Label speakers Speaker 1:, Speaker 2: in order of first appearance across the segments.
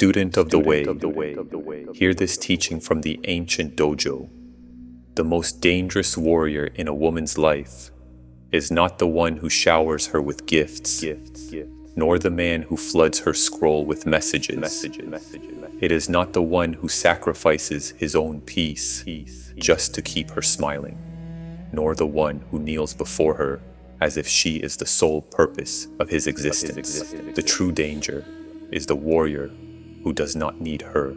Speaker 1: Student of the way, hear this teaching from the ancient dojo. The most dangerous warrior in a woman's life is not the one who showers her with gifts, nor the man who floods her scroll with messages. It is not the one who sacrifices his own peace just to keep her smiling, nor the one who kneels before her as if she is the sole purpose of his existence. The true danger is the warrior who does not need her,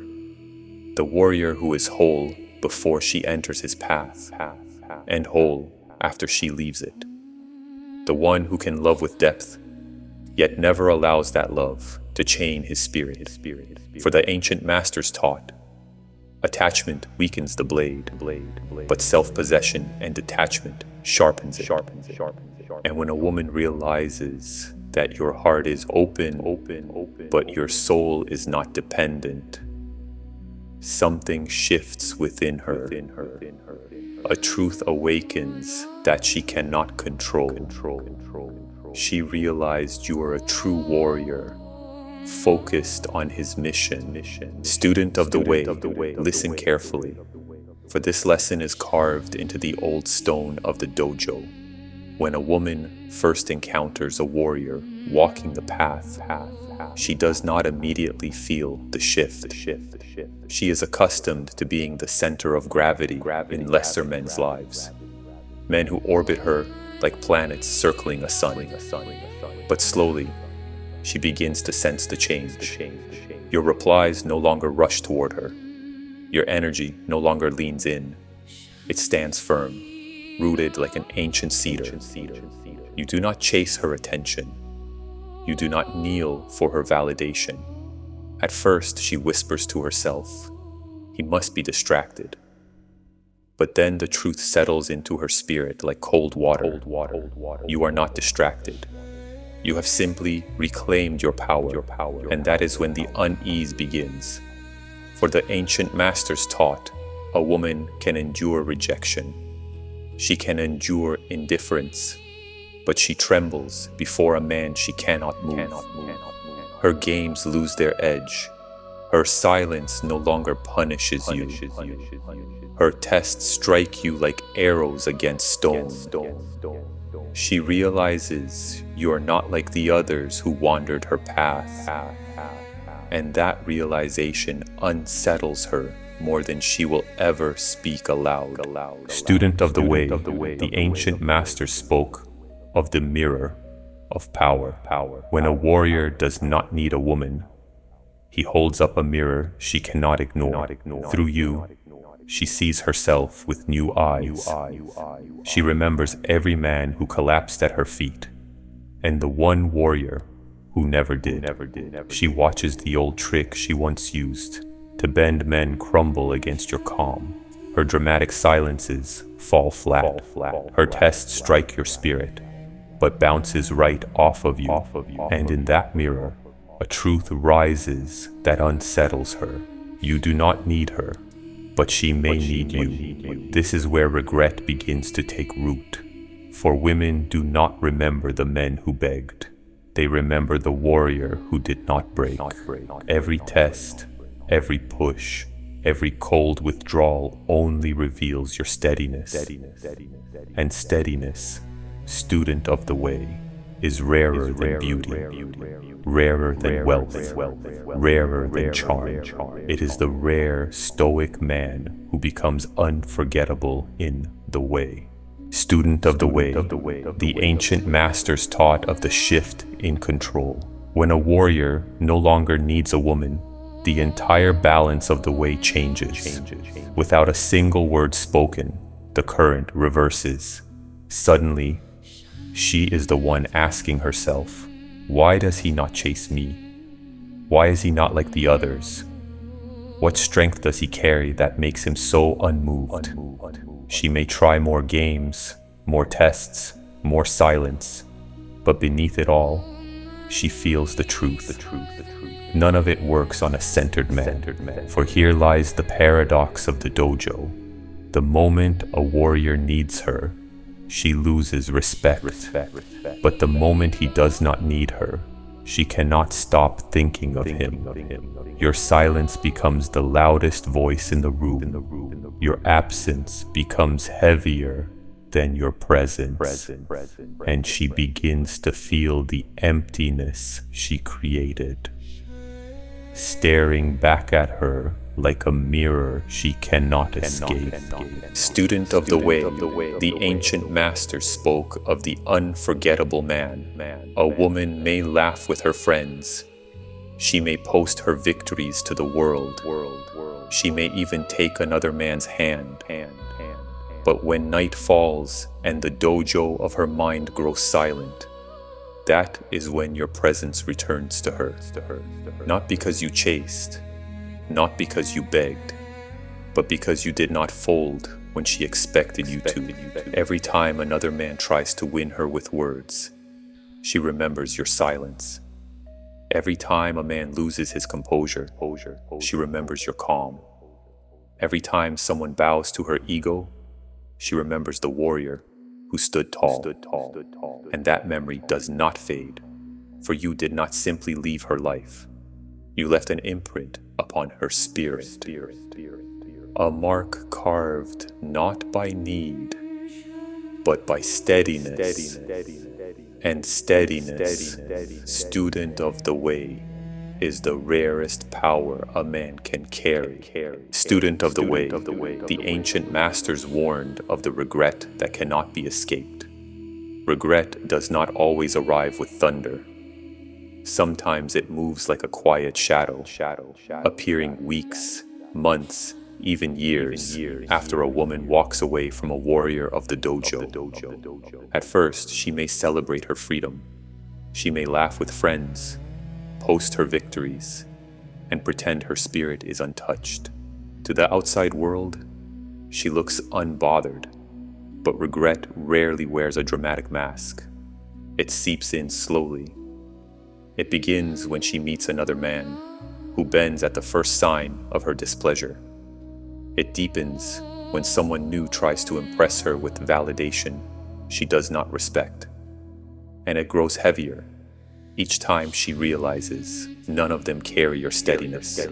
Speaker 1: the warrior who is whole before she enters his path, and whole after she leaves it. The one who can love with depth, yet never allows that love to chain his spirit. For the ancient masters taught, attachment weakens the blade, but self-possession and detachment sharpens it. And when a woman realizes that your heart is open, but your soul is not dependent, something shifts within her. A truth awakens that she cannot control. She realized you are a true warrior, focused on his mission. Student of the way, listen carefully, for this lesson is carved into the old stone of the dojo. When a woman first encounters a warrior walking the path, she does not immediately feel the shift. She is accustomed to being the center of gravity in lesser men's lives, men who orbit her like planets circling a sun. But slowly, she begins to sense the change. Your replies no longer rush toward her. Your energy no longer leans in. It stands firm, rooted like an ancient cedar. You do not chase her attention. You do not kneel for her validation. At first, she whispers to herself, "He must be distracted." But then the truth settles into her spirit like cold water. You are not distracted. You have simply reclaimed your power, and that is when the unease begins. For the ancient masters taught, a woman can endure rejection. She can endure indifference, but she trembles before a man she cannot move. Her games lose their edge. Her silence no longer punishes you. Her tests strike you like arrows against stone. She realizes you are not like the others who wandered her path. And that realization unsettles her more than she will ever speak aloud. Student of the way, the ancient masters spoke of the mirror of power. When a warrior does not need a woman, he holds up a mirror she cannot ignore. Through you, she sees herself with new eyes. She remembers every man who collapsed at her feet, and the one warrior who never did. She watches the old trick she once used to bend men crumble against your calm. Her dramatic silences fall flat. Her tests strike your spirit, but bounces right off of you. And in that mirror, a truth rises that unsettles her. You do not need her, but she may need you. This is where regret begins to take root. For women do not remember the men who begged. They remember the warrior who did not break. Every test, every push, every cold withdrawal only reveals your steadiness. And steadiness, student of the way, is rarer than beauty, rarer than wealth, rarer than charm. It is the rare stoic man who becomes unforgettable in the way. Student of the way, the ancient masters taught of the shift in control. When a warrior no longer needs a woman, the entire balance of the way changes. Without a single word spoken, the current reverses. Suddenly, she is the one asking herself, why does he not chase me? Why is he not like the others? What strength does he carry that makes him so unmoved? She may try more games, more tests, more silence, but beneath it all, she feels the truth. None of it works on a centered man, for here lies the paradox of the dojo. The moment a warrior needs her, she loses respect. But the moment he does not need her, She cannot stop thinking of him. Your silence becomes the loudest voice in the room. Your absence becomes heavier than your presence. And she begins to feel the emptiness she created, staring back at her like a mirror she cannot escape. Student of the way, the ancient master spoke of the unforgettable man. A woman may laugh with her friends. She may post her victories to the world. She may even take another man's hand. But when night falls and the dojo of her mind grows silent, that is when your presence returns to her. Not because you chased, not because you begged, but because you did not fold when she expected you to. Every time another man tries to win her with words, she remembers your silence. Every time a man loses his composure, she remembers your calm. Every time someone bows to her ego, she remembers the warrior who stood tall. And that memory does not fade, for you did not simply leave her life. You left an imprint upon her spirit. A mark carved not by need, but by steadiness. And steadiness, student of the way, is the rarest power a man can carry. Student of the way, the ancient masters warned of the regret that cannot be escaped. Regret does not always arrive with thunder. Sometimes it moves like a quiet shadow, appearing weeks, months, even years after a woman walks away from a warrior of the dojo. At first, she may celebrate her freedom. She may laugh with friends, post her victories, and pretend her spirit is untouched. To the outside world, she looks unbothered, but regret rarely wears a dramatic mask. It seeps in slowly. It begins when she meets another man who bends at the first sign of her displeasure. It deepens when someone new tries to impress her with validation she does not respect. And it grows heavier each time she realizes none of them carry your steadiness.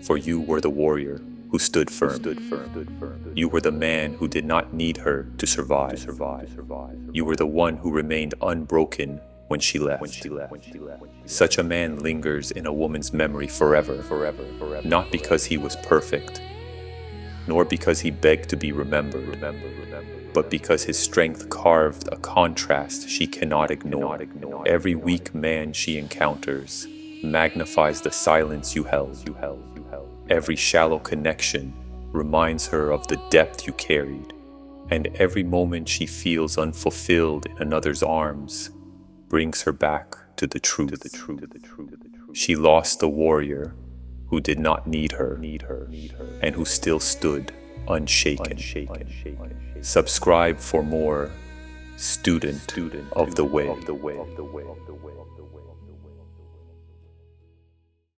Speaker 1: For you were the warrior who stood firm. You were the man who did not need her to survive. You were the one who remained unbroken when she left. Such a man lingers in a woman's memory forever, not because he was perfect, nor because he begged to be remembered, but because his strength carved a contrast she cannot ignore. Every weak man she encounters magnifies the silence you held. Every shallow connection reminds her of the depth you carried, and every moment she feels unfulfilled in another's arms brings her back to the truth. She lost the warrior who did not need her, and who still stood unshaken. Subscribe for more Student of the Way.